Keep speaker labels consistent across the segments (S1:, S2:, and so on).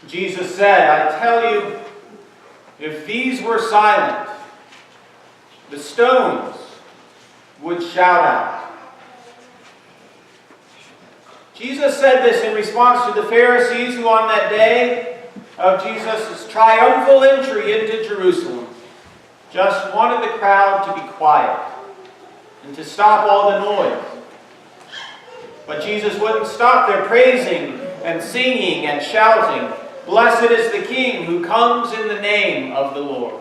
S1: Jesus said, I tell you, if these were silent, the stones would shout out. Jesus said this in response to the Pharisees who on that day of Jesus' triumphal entry into Jerusalem just wanted the crowd to be quiet and to stop all the noise. But Jesus wouldn't stop their praising and singing and shouting, "Blessed is the King who comes in the name of the Lord."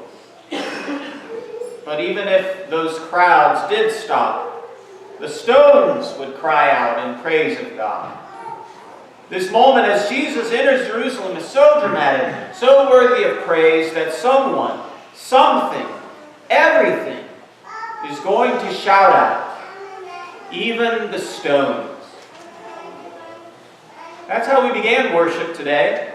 S1: But even if those crowds did stop, the stones would cry out in praise of God. This moment as Jesus enters Jerusalem is so dramatic, so worthy of praise that someone, something, everything is going to shout out, even the stones. That's how we began worship today.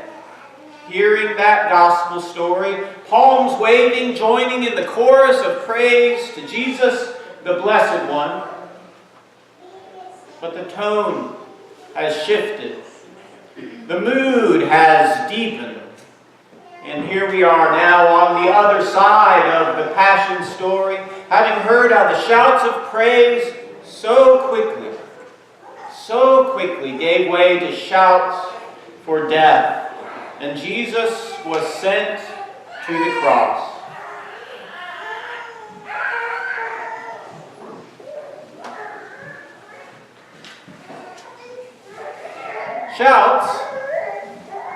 S1: Hearing that gospel story, palms waving, joining in the chorus of praise to Jesus, the Blessed One. But the tone has shifted. The mood has deepened. And here we are now on the other side of the Passion story, having heard how the shouts of praise so quickly gave way to shouts for death. And Jesus was sent to the cross.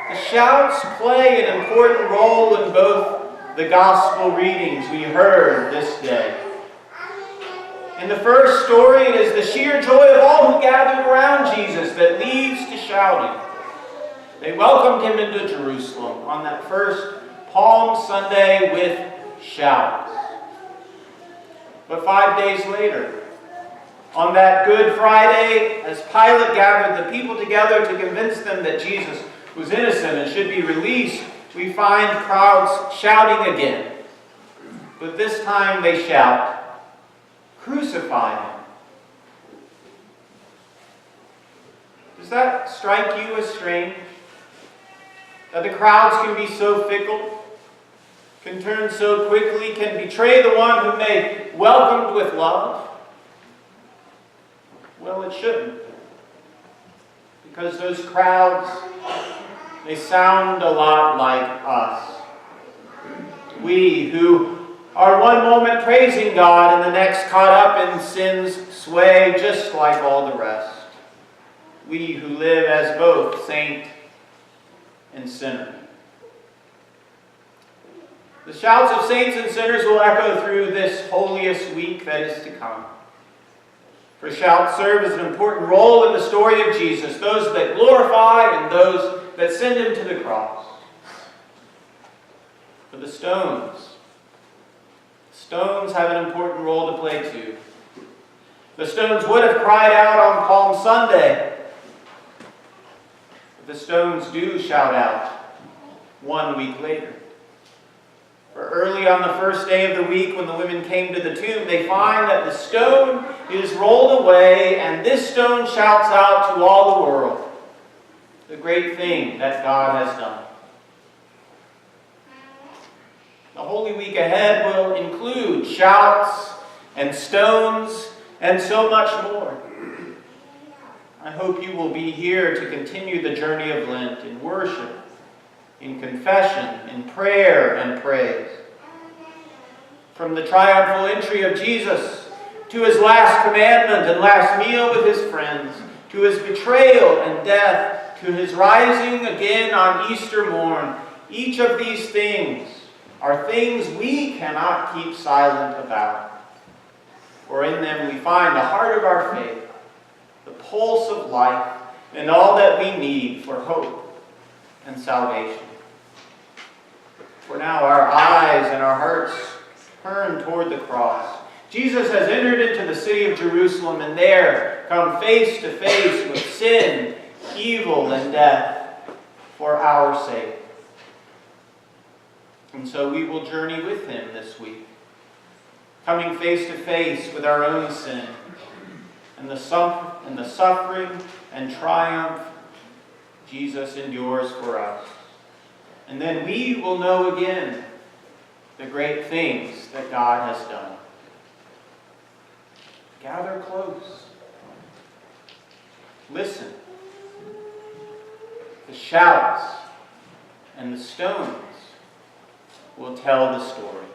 S1: The shouts play an important role in both the gospel readings we heard this day. In the first story, it is the sheer joy of all who gathered around Jesus that leads to shouting. They welcomed him into Jerusalem on that first Palm Sunday with shouts. But 5 days later, on that Good Friday, as Pilate gathered the people together to convince them that Jesus was innocent and should be released, we find crowds shouting again. But this time they shout, "Crucify him." Does that strike you as strange? That the crowds can be so fickle, can turn so quickly, can betray the one whom they welcomed with love? Well, it shouldn't. Because those crowds, they sound a lot like us. We who are one moment praising God and the next caught up in sin's sway just like all the rest. We who live as both saint and sinner. The shouts of saints and sinners will echo through this holiest week that is to come. For shouts serve as an important role in the story of Jesus, those that glorify and those that send him to the cross. For the stones have an important role to play too. The stones would have cried out on Palm Sunday. But the stones do shout out 1 week later. For early on the first day of the week, when the women came to the tomb, they find that the stone is rolled away, and this stone shouts out to all the world the great thing that God has done. The Holy Week ahead will include shouts and stones and so much more. I hope you will be here to continue the journey of Lent in worship, in confession, in prayer and praise. From the triumphal entry of Jesus to his last commandment and last meal with his friends, to his betrayal and death, to his rising again on Easter morn, each of these things are things we cannot keep silent about. For in them we find the heart of our faith, the pulse of life, and all that we need for hope and salvation. For now our eyes and our hearts turn toward the cross. Jesus has entered into the city of Jerusalem and there come face to face with sin, evil, and death for our sake. And so we will journey with him this week, coming face to face with our own sin and the suffering and triumph Jesus endures for us. And then we will know again the great things that God has done. Gather close. Listen. The shouts and the stones will tell the story.